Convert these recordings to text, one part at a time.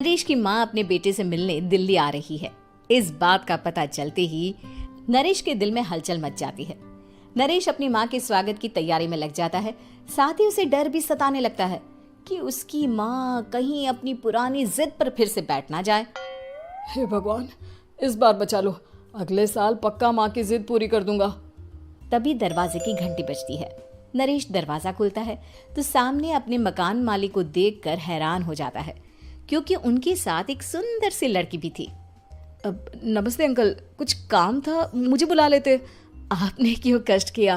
नरेश की माँ अपने बेटे से मिलने दिल्ली आ रही है। इस बात का पता चलते ही नरेश के दिल में हलचल मच जाती है। नरेश अपनी माँ के स्वागत की तैयारी में लग जाता है। साथ ही उसे डर भी सताने लगता है कि उसकी माँ कहीं अपनी पुरानी जिद पर फिर से बैठ ना जाए। हे भगवान, इस बार बचा लो। अगले साल पक्का माँ की जिद पूरी कर दूंगा। तभी दरवाजे की घंटी बजती है। नरेश दरवाजा खोलता है तो सामने अपने मकान मालिक को देखकर हैरान हो जाता है, क्योंकि उनके साथ एक सुंदर सी लड़की भी थी। अब नमस्ते अंकल, कुछ काम था, मुझे बुला लेते। आपने क्यों कष्ट किया?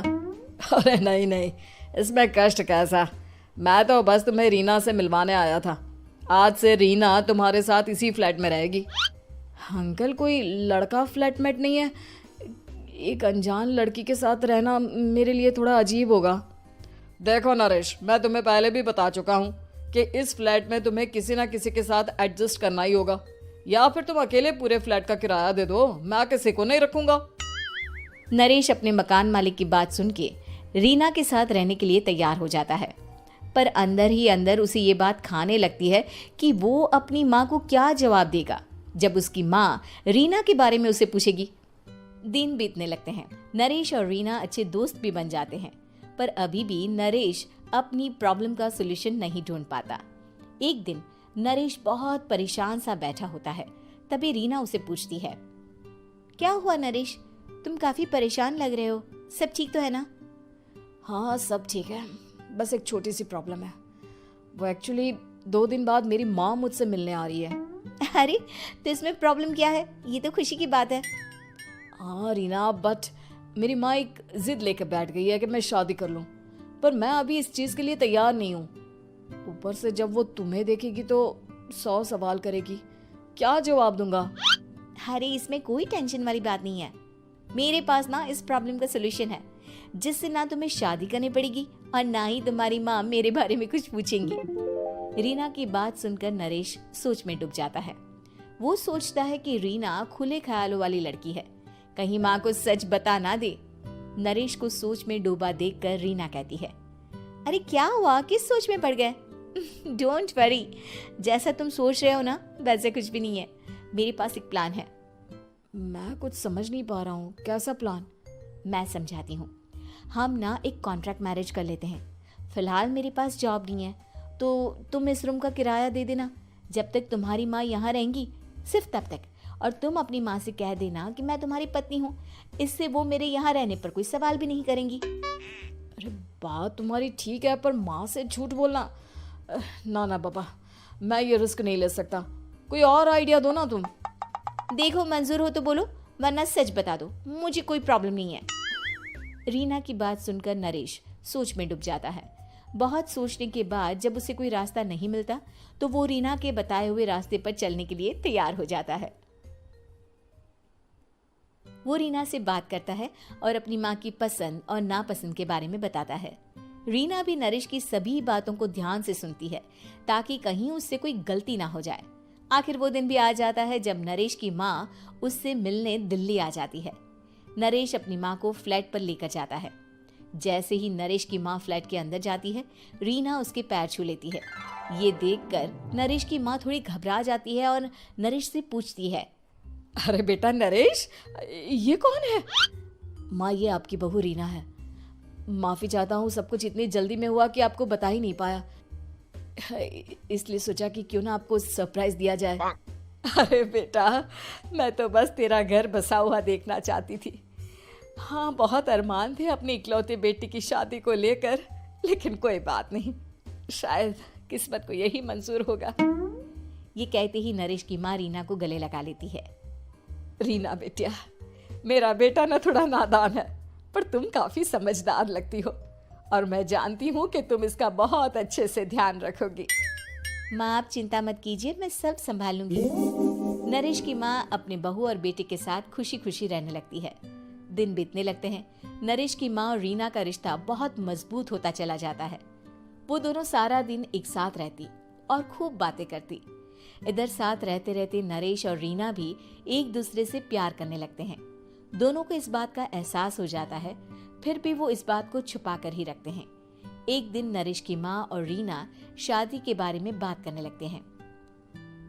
अरे नहीं नहीं, इसमें कष्ट कैसा। मैं तो बस तुम्हें रीना से मिलवाने आया था। आज से रीना तुम्हारे साथ इसी फ्लैट में रहेगी। अंकल, कोई लड़का फ्लैटमेट नहीं है? एक अनजान लड़की के साथ रहना मेरे लिए थोड़ा अजीब होगा। देखो नरेश, मैं तुम्हें पहले भी बता चुका हूँ कि इस फ्लैट में तुम्हें किसी ना किसी के साथ एडजस्ट करना ही होगा, या फिर तुम अकेले पूरे फ्लैट का किराया दे दो, मैं किसी को नहीं रखूंगा। नरेश अपने मकान मालिक की बात सुन के रीना के साथ रहने के लिए तैयार हो जाता है, पर अंदर ही अंदर उसे ये बात खाने लगती है कि वो अपनी माँ को क्या जवाब देगा जब उसकी माँ रीना के बारे में उसे पूछेगी। दिन बीतने लगते हैं। नरेश और रीना अच्छे दोस्त भी बन जाते हैं, पर अभी भी नरेश अपनी प्रॉब्लम का सलूशन नहीं ढूंढ पाता। एक दिन नरेश बहुत परेशान सा बैठा होता है। तभी रीना उसे पूछती है, क्या हुआ नरेश, तुम काफी परेशान लग रहे हो, सब ठीक तो है ना? हाँ सब ठीक है, बस एक छोटी सी प्रॉब्लम है। वो एक्चुअली 2 दिन बाद मेरी माँ मुझसे मिलने आ रही है। अरे तो इसमें प्रॉब्लम क्या है, ये तो खुशी की बात है। हाँ रीना, बट मेरी माँ एक जिद लेकर बैठ गई है कि मैं शादी कर लूँ, पर मैं अभी इस चीज़ के लिए तैयार नहीं हूँ। ऊपर से जब वो तुम्हें देखेगी तो 100 सवाल करेगी, क्या जवाब दूंगा? अरे इसमें कोई टेंशन वाली बात नहीं है। मेरे पास ना इस प्रॉब्लम का सलूशन है, जिससे ना तुम्हें शादी करनी पड़ेगी और ना ही तुम्हारी माँ मेरे बारे में कुछ पूछेंगी। रीना की बात सुनकर नरेश सोच में डूब जाता है। वो सोचता है कि रीना खुले ख्यालों वाली लड़की है, कहीं माँ को सच बता ना दे। नरेश को सोच में डूबा देखकर रीना कहती है, अरे क्या हुआ, किस सोच में पड़ गए? डोंट वरी, जैसा तुम सोच रहे हो ना वैसे कुछ भी नहीं है। मेरे पास एक प्लान है। मैं कुछ समझ नहीं पा रहा हूँ, कैसा प्लान? मैं समझाती हूँ। हम ना एक कॉन्ट्रैक्ट मैरिज कर लेते हैं। फिलहाल मेरे पास जॉब नहीं है, तो तुम इस रूम का किराया दे देना जब तक तुम्हारी माँ यहाँ रहेंगी, सिर्फ तब तक। और तुम अपनी माँ से कह देना कि मैं तुम्हारी पत्नी हूँ, इससे वो मेरे यहाँ रहने पर कोई सवाल भी नहीं करेंगी। अरे बात तुम्हारी ठीक है, पर माँ से झूठ बोलना, ना ना पापा, मैं ये रिस्क नहीं ले सकता। कोई और आइडिया दो ना तुम। देखो मंजूर हो तो बोलो, वरना सच बता दो, मुझे कोई प्रॉब्लम नहीं है। रीना की बात सुनकर नरेश सोच में डूब जाता है। बहुत सोचने के बाद जब उसे कोई रास्ता नहीं मिलता तो वो रीना के बताए हुए रास्ते पर चलने के लिए तैयार हो जाता है। वो रीना से बात करता है और अपनी माँ की पसंद और नापसंद के बारे में बताता है। रीना भी नरेश की सभी बातों को ध्यान से सुनती है, ताकि कहीं उससे कोई गलती ना हो जाए। आखिर वो दिन भी आ जाता है जब नरेश की माँ उससे मिलने दिल्ली आ जाती है। नरेश अपनी माँ को फ्लैट पर लेकर जाता है। जैसे ही नरेश की माँ फ्लैट के अंदर जाती है, रीना उसके पैर छू लेती है। ये देखकर नरेश की माँ थोड़ी घबरा जाती है और नरेश से पूछती है, अरे बेटा नरेश, ये कौन है? माँ, ये आपकी बहू रीना है। माफ़ी चाहता हूँ, सब कुछ इतनी जल्दी में हुआ कि आपको बता ही नहीं पाया, इसलिए सोचा कि क्यों ना आपको सरप्राइज दिया जाए। अरे बेटा, मैं तो बस तेरा घर बसा हुआ देखना चाहती थी। हाँ, बहुत अरमान थे अपनी इकलौते बेटी की शादी को लेकर, लेकिन कोई बात नहीं, शायद किस्मत को यही मंजूर होगा। ये कहते ही नरेश की माँ रीना को गले लगा लेती है। रीना बेटिया, मेरा बेटा ना थोड़ा नादान है, पर तुम काफी समझदार लगती हो, और मैं जानती हूँ कि तुम इसका बहुत अच्छे से ध्यान रखोगी। माँ आप चिंता मत कीजिए, मैं सब संभाल लूंगी। नरेश की माँ अपने बहू और बेटे के साथ खुशी खुशी रहने लगती है। दिन बीतने लगते हैं। नरेश की माँ और रीना का रिश्ता बहुत मजबूत होता चला जाता है। वो दोनों सारा दिन एक साथ रहती और खूब बातें करती। इधर साथ रहते रहते नरेश और रीना भी एक दूसरे से प्यार करने लगते हैं। दोनों को इस बात का एहसास हो जाता है, फिर भी वो इस बात को छुपा कर ही रखते हैं। एक दिन नरेश की माँ और रीना शादी के बारे में बात करने लगते हैं।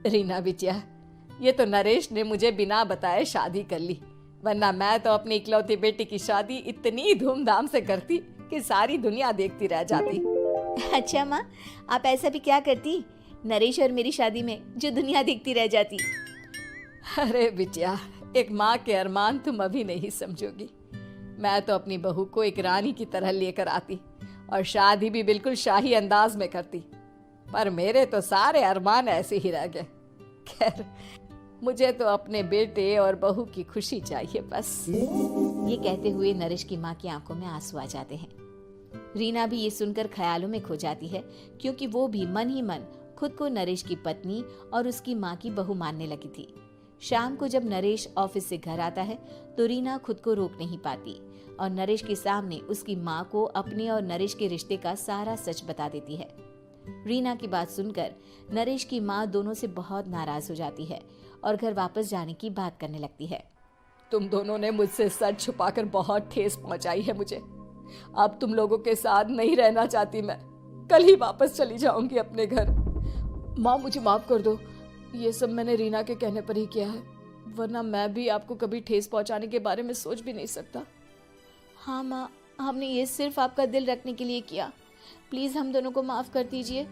रीना बिटिया, ये तो नरेश ने मुझे बिना बताए शादी कर ली, वरना मैं तो अपनी इकलौती बेटी की शादी इतनी धूमधाम से करती कि सारी दुनिया देखती रह जाती। अच्छा माँ, आप ऐसा भी क्या करती नरेश और मेरी शादी में जो दुनिया देखती रह जाती? अरे बिटिया, एक माँ के अरमान तुम अभी नहीं समझोगी। मैं तो अपनी बहू को एक रानी की तरह लेकर आती और शादी भी बिल्कुल शाही अंदाज में करती, पर मेरे तो सारे अरमान ऐसे ही रह गए। खैर, मुझे तो अपने बेटे और बहू की खुशी चाहिए बस। ये कहते हुए नरेश की माँ की आंखों में आंसू आ जाते हैं। रीना भी ये सुनकर ख्यालों में खो जाती है, क्योंकि वो भी मन ही मन खुद को नरेश की पत्नी और उसकी माँ की बहू मानने लगी थी। शाम को जब नरेश ऑफिस से घर आता है तो रीना खुद को रोक नहीं पाती और नरेश के सामने उसकी माँ को अपने और नरेश के रिश्ते का सारा सच बता देती है। रीना की बात सुनकर नरेश की माँ दोनों से बहुत नाराज हो जाती है और घर वापस जाने की बात करने लगती है। तुम दोनों ने मुझसे सच छुपाकर बहुत ठेस पहुंचाई है मुझे। अब तुम लोगों के साथ नहीं रहना चाहती मैं, कल ही वापस चली जाऊंगी अपने घर। माँ, मुझे माफ कर दो, ये सब मैंने रीना के कहने पर ही किया है, वरना मैं भी आपको कभी ठेस पहुंचाने के बारे में सोच भी नहीं सकता। हाँ माँ, हमने ये सिर्फ आपका दिल रखने के लिए किया, प्लीज हम दोनों को माफ कर दीजिए।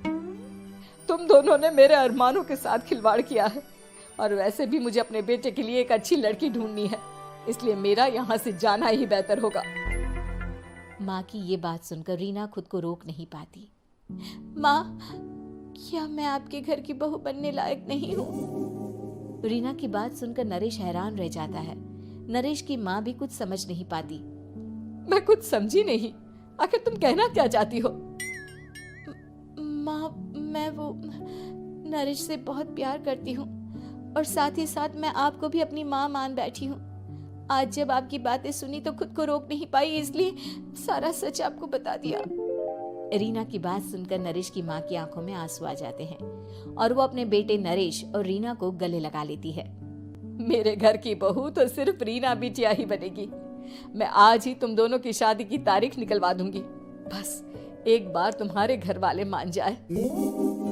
तुम दोनों ने मेरे अरमानों के साथ खिलवाड़ किया है, और वैसे भी मुझे अपने बेटे के लिए एक अच्छी लड़की ढूंढनी है, इसलिए मेरा यहाँ से जाना ही बेहतर होगा। माँ की ये बात सुनकर रीना खुद को रोक नहीं पाती। माँ, क्या मैं आपके घर की बहू बनने लायक नहीं हूँ? रीना की बात सुनकर नरेश हैरान रह जाता है। नरेश की माँ भी कुछ समझ नहीं पाती। मैं कुछ समझी नहीं, आखिर तुम कहना क्या चाहती हो? माँ, मैं वो नरेश से बहुत प्यार करती हूँ और साथ ही साथ मैं आपको भी अपनी माँ मान बैठी हूँ। आज जब आपकी बातें सुनी तो खुद को रोक नहीं पाई, इसलिए सारा सच आपको बता दिया। रीना की बात सुनकर नरेश की माँ की आंखों में आंसू आ जाते हैं और वो अपने बेटे नरेश और रीना को गले लगा लेती है। मेरे घर की बहू तो सिर्फ रीना बिटिया ही बनेगी। मैं आज ही तुम दोनों की शादी की तारीख निकलवा दूंगी, बस एक बार तुम्हारे घर वाले मान जाए।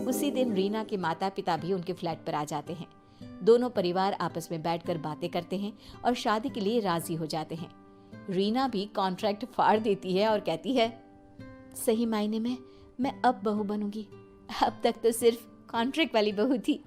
उसी दिन रीना के माता पिता भी उनके फ्लैट पर आ जाते हैं। दोनों परिवार आपस में बैठकर बातें करते हैं और शादी के लिए राजी हो जाते हैं। रीना भी कॉन्ट्रैक्ट फाड़ देती है और कहती है, सही मायने में मैं अब बहू बनूंगी, अब तक तो सिर्फ कॉन्ट्रैक्ट वाली बहू थी।